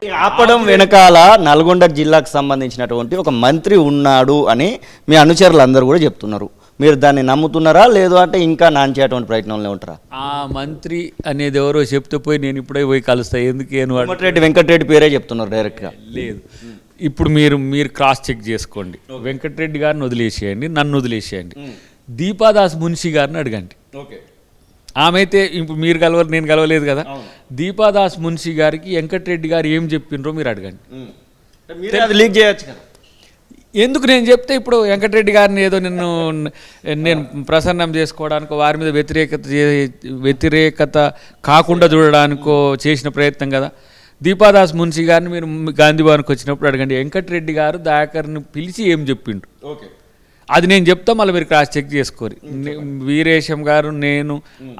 ఆపడం వెనకాల నల్గొండ జిల్లాకు సంబంధించినటువంటి ఒక మంత్రి ఉన్నాడు అని మీ అనుచరులు అందరూ కూడా చెప్తున్నారు. మీరు దాన్ని నమ్ముతున్నారా, లేదు అంటే ఇంకా నాంచేటువంటి ప్రయత్నంలో ఉంటారా? ఆ మంత్రి అనేది ఎవరో చెప్తే పోయి నేను ఇప్పుడే పోయి కలుస్తా. ఎందుకేను వెంకటరెడ్డి పేరే చెప్తున్నారు డైరెక్ట్గా. లేదు, ఇప్పుడు మీరు క్రాస్ చెక్ చేసుకోండి. వెంకటరెడ్డి గారిని వదిలేసేయండి, నన్ను వదిలేసేయండి. దీపాదాస్ మున్షి గారిని అడగండి. ఆమె అయితే ఇప్పుడు మీరు నేను కలవలేదు కదా. దీపాదాస్ మున్షి గారికి వెంకటరెడ్డి గారు ఏం చెప్పిండ్రో మీరు అడగండి. లీక్ చేయొచ్చు కదా. ఎందుకు నేను చెప్తే ఇప్పుడు వెంకటరెడ్డి గారిని ఏదో నేను ప్రసన్నం చేసుకోవడానికో వారి మీద వ్యతిరేకత కాకుండా చూడడానికో చేసిన ప్రయత్నం కదా. దీపాదాస్ మున్షి గారిని మీరు గాంధీ భవన్కి వచ్చినప్పుడు అడగండి. వెంకటరెడ్డి గారు దయాకర్ని పిలిచి ఏం చెప్పిండు అది నేను చెప్తా, మళ్ళీ మీరు క్రాస్ చెక్ చేసుకోరు. వీరేశం గారు, నేను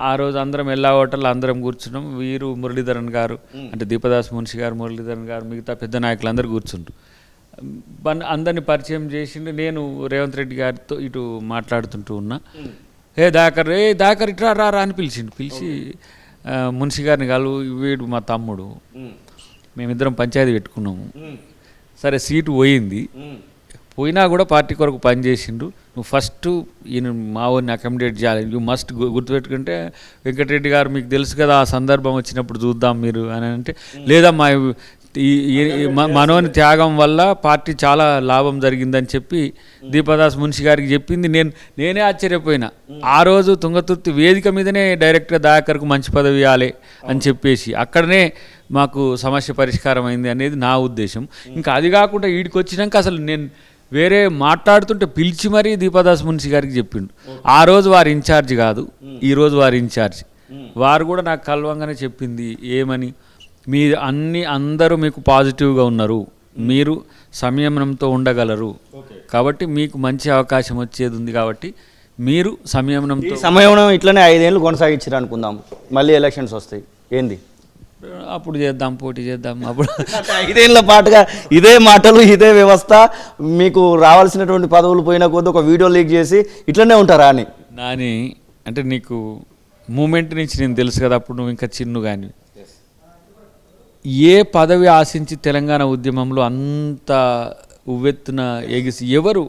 ఆ రోజు అందరం ఎల్లా హోటల్లో అందరం కూర్చున్నాం. వీరు మురళీధరన్ గారు, అంటే దీపదాస్ మున్షి గారు, మురళీధరన్ గారు, మిగతా పెద్ద నాయకులు అందరూ కూర్చుంటారు. అందరినీ పరిచయం చేసిండు. నేను రేవంత్ రెడ్డి గారితో ఇటు మాట్లాడుతుంటూ ఉన్నా. దాకర్ ఇట్లా రా అని పిలిచిండు. పిలిచి మున్షి గారిని కలువు, వీడు మా తమ్ముడు, మేమిద్దరం పంచాయతీ పెట్టుకున్నాము. సరే సీటు పోయింది, పోయినా కూడా పార్టీ కొరకు పనిచేసిండు. నువ్వు ఫస్ట్ ఈయన మావోని అకామిడేట్ చేయాలి, యూ మస్ట్ గుర్తుపెట్టుకుంటే వెంకటరెడ్డి గారు మీకు తెలుసు కదా, ఆ సందర్భం వచ్చినప్పుడు చూద్దాం మీరు అని అంటే, లేదమ్మా మనోని త్యాగం వల్ల పార్టీ చాలా లాభం జరిగిందని చెప్పి దీపదాస్ మున్షి గారికి చెప్పింది. నేనే ఆశ్చర్యపోయినా. ఆ రోజు తుంగతుర్తి వేదిక మీదనే డైరెక్ట్గా దయాకర్కు మంచి పదవి ఇవ్వాలి అని చెప్పేసి అక్కడనే మాకు సమస్య పరిష్కారం అయింది అనేది నా ఉద్దేశం. ఇంకా అది కాకుండా వీడికి వచ్చినాక అసలు నేను వేరే మాట్లాడుతుంటే పిలిచి మరీ దీపదాస్ మున్షి గారికి చెప్పిండు. ఆ రోజు వారి ఇన్ఛార్జ్ కాదు, ఈరోజు వారి ఇన్ఛార్జ్. వారు కూడా నాకు కలవంగానే చెప్పింది ఏమని, మీరు అందరూ మీకు పాజిటివ్గా ఉన్నారు, మీరు సంయమనంతో ఉండగలరు, కాబట్టి మీకు మంచి అవకాశం వచ్చేది ఉంది, కాబట్టి మీరు సంయమనం ఇట్లనే 5 ఏళ్ళు కొనసాగించారు అనుకుందాం, మళ్ళీ ఎలక్షన్స్ వస్తాయి, ఏంది అప్పుడు చేద్దాం, పోటీ చేద్దాం. అప్పుడు 5 ఏళ్ళ పాటుగా ఇదే మాటలు, ఇదే వ్యవస్థ, మీకు రావాల్సినటువంటి పదవులు పోయిన కొద్ది ఒక వీడియో లీక్ చేసి ఇట్లనే ఉంటారా అని నాని అంటే నీకు మూమెంట్ నుంచి నేను తెలుసు కదా, అప్పుడు నువ్వు ఇంకా చిన్ను. కానీ ఏ పదవి ఆశించి తెలంగాణ ఉద్యమంలో అంత ఉవ్వెత్తున ఎగిసి ఎవరు,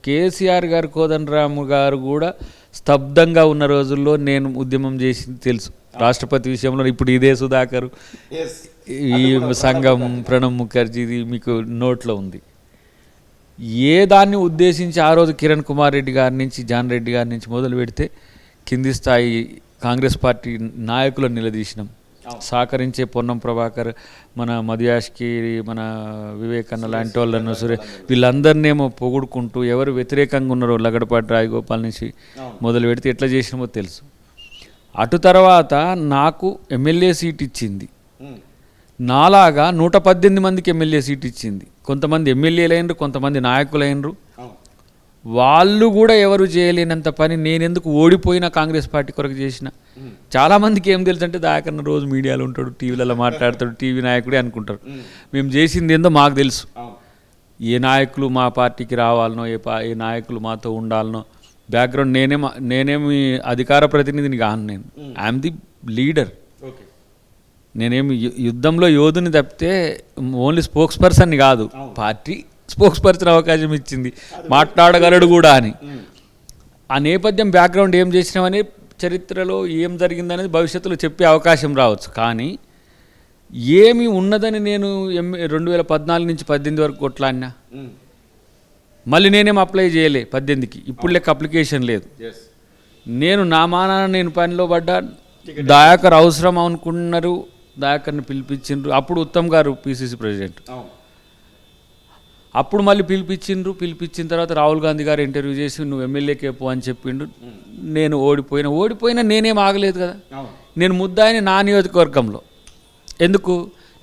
కేసీఆర్ గారు, కోదండరాము గారు కూడా స్తబ్దంగా ఉన్న రోజుల్లో నేను ఉద్యమం చేసింది తెలుసు. రాష్ట్రపతి విషయంలో ఇప్పుడు ఇదే సుధాకర్, ఈ సంఘం, ప్రణబ్ ముఖర్జీది మీకు నోట్లో ఉంది. ఏ దాన్ని ఉద్దేశించి ఆ రోజు కిరణ్ కుమార్ రెడ్డి గారి నుంచి, జాన్ రెడ్డి గారి నుంచి మొదలు పెడితే కింది స్థాయి కాంగ్రెస్ పార్టీ నాయకులను నిలదీసినాం. సహకరించే పొన్నం ప్రభాకర్, మన మధుయాష్కి, మన వివేకన్న లాంటి వాళ్ళను, వీళ్ళందరినేమో పొగుడుకుంటూ ఎవరు వ్యతిరేకంగా ఉన్నారో లగడపాటి రాయగోపాల్ నుంచి మొదలు పెడితే ఎట్లా చేసినామో తెలుసు. అటు తర్వాత నాకు ఎమ్మెల్యే సీట్ ఇచ్చింది, నాలాగా 118 మందికి ఎమ్మెల్యే సీట్ ఇచ్చింది. కొంతమంది ఎమ్మెల్యేలు అయినరు, కొంతమంది నాయకులు అయినరు. వాళ్ళు కూడా ఎవరు చేయలేనంత పని నేనెందుకు ఓడిపోయినా కాంగ్రెస్ పార్టీ కొరకు చేసిన. చాలామందికి ఏం తెలుసు అంటే దాకన్నా రోజు మీడియాలో ఉంటాడు, టీవీలలో మాట్లాడతాడు, టీవీ నాయకుడే అనుకుంటారు. మేము చేసింది ఏందో మాకు తెలుసు. ఏ నాయకులు మా పార్టీకి రావాలనో, ఏ నాయకులు మాతో ఉండాలనో బ్యాక్గ్రౌండ్ నేనేమి అధికార ప్రతినిధిని కాను. నేను ఐఎమ్ ది లీడర్. నేనేమి యుద్ధంలో యోధుని తప్పితే ఓన్లీ స్పోక్స్ పర్సన్ని కాదు. పార్టీ స్పోక్స్ పర్సన్ అవకాశం ఇచ్చింది, మాట్లాడగలడు కూడా అని. ఆ నేపథ్యం బ్యాక్గ్రౌండ్ ఏం చేసినామని, చరిత్రలో ఏం జరిగిందనేది భవిష్యత్తులో చెప్పే అవకాశం రావచ్చు. కానీ ఏమి ఉన్నదని నేను 2014 నుంచి 18 వరకు కొట్లాడినా. మళ్ళీ నేనేం అప్లై చేయలే 18కి, ఇప్పుడు లెక్క అప్లికేషన్ లేదు. నేను నా మానాన నేను పనిలో పడ్డా. దయాకర్ అవసరం అనుకున్నారు, దయాకర్ని పిలిపించిండ్రు. అప్పుడు ఉత్తమ్ గారు పిసిసి ప్రెసిడెంట్, అప్పుడు మళ్ళీ పిలిపించిన తర్వాత రాహుల్ గాంధీ గారు ఇంటర్వ్యూ చేసి నువ్వు ఎమ్మెల్యేకే పో అని చెప్పిండు. నేను ఓడిపోయినా నేనేం ఆగలేదు కదా. నేను ముద్దాయిని నా నియోజకవర్గంలో. ఎందుకు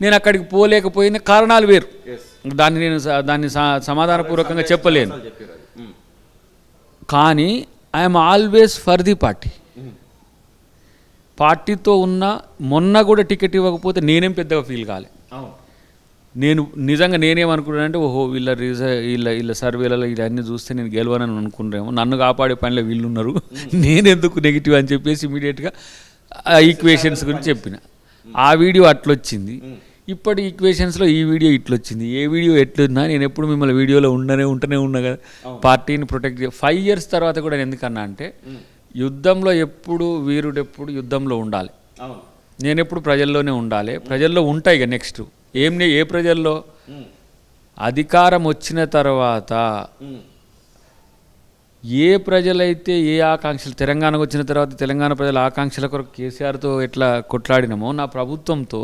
నేను అక్కడికి పోలేకపోయిన కారణాలు వేరు, దాన్ని సమాధానపూర్వకంగా చెప్పలేను. కానీ ఐఎమ్ ఆల్వేస్ ఫర్ ది పార్టీతో ఉన్న. మొన్న కూడా టికెట్ ఇవ్వకపోతే నేనేం పెద్దగా ఫీల్ కాలే. నేను నిజంగా నేనేమనుకున్నానంటే, ఓహో వీళ్ళ సర్వేలలో ఇవన్నీ చూస్తే నేను గెలవనని అనుకున్నారేమో, నన్ను కాపాడే పనిలో వీళ్ళు ఉన్నారు, నేనెందుకు నెగిటివ్ అని చెప్పేసి ఇమీడియట్గా ఈక్వేషన్స్ గురించి చెప్పిన. ఆ వీడియో అట్లొచ్చింది. ఇప్పటి ఈక్వేషన్స్లో ఈ వీడియో ఇట్లొచ్చింది, ఏ వీడియో ఎట్లున్నా నేను ఎప్పుడు మిమ్మల్ని వీడియోలో ఉంటూనే ఉన్నా కదా, పార్టీని ప్రొటెక్ట్ 5 years తర్వాత కూడా నేను ఎందుకన్నా అంటే యుద్ధంలో ఎప్పుడు వీరుడెప్పుడు యుద్ధంలో ఉండాలి, నేను ఎప్పుడు ప్రజల్లోనే ఉండాలి, ప్రజల్లో ఉంటాయి ఇక నెక్స్ట్ ఏ ప్రజల్లో అధికారం వచ్చిన తర్వాత ఏ ప్రజలైతే ఏ ఆకాంక్షలు తెలంగాణకు వచ్చిన తర్వాత తెలంగాణ ప్రజల ఆకాంక్షల కొరకు కేసీఆర్తో ఎట్లా కొట్లాడినామో నా ప్రభుత్వంతో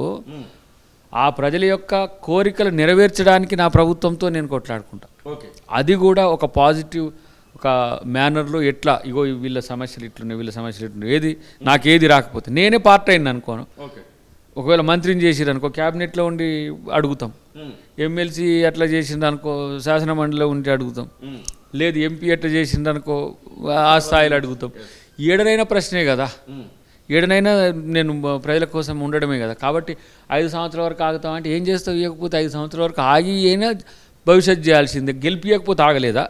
ఆ ప్రజల యొక్క కోరికలు నెరవేర్చడానికి నా ప్రభుత్వంతో నేను కొట్లాడుకుంటా. అది కూడా ఒక పాజిటివ్ ఒక మేనర్లో ఎట్లా ఇగో వీళ్ళ సమస్యలు ఇట్లున్నాయి, వీళ్ళ సమస్యలు ఇట్లున్నాయి, ఏది నాకేది రాకపోతే నేనే పార్ట్ అయింది అనుకోను, ఒకవేళ మంత్రిని చేసిరు అనుకో క్యాబినెట్లో ఉండి అడుగుతాం, ఎమ్మెల్సీ అట్లా చేసిండు అనుకో శాసన మండలిలో ఉండి అడుగుతాం, లేదు ఎంపీ ఎట్లా చేసిండు అనుకో ఆ స్థాయిలో అడుగుతాం. ఏడనైనా ప్రశ్నే కదా, ఏడనైనా నేను ప్రజల కోసం ఉండడమే కదా. కాబట్టి 5 సంవత్సరాల వరకు ఆగుతాం అంటే ఏం చేస్తావు, ఇవ్వకపోతే 5 సంవత్సరాల వరకు ఆగి అయినా భవిష్యత్తు చేయాల్సిందే, గెలిపియకపోతే ఆగలేదా?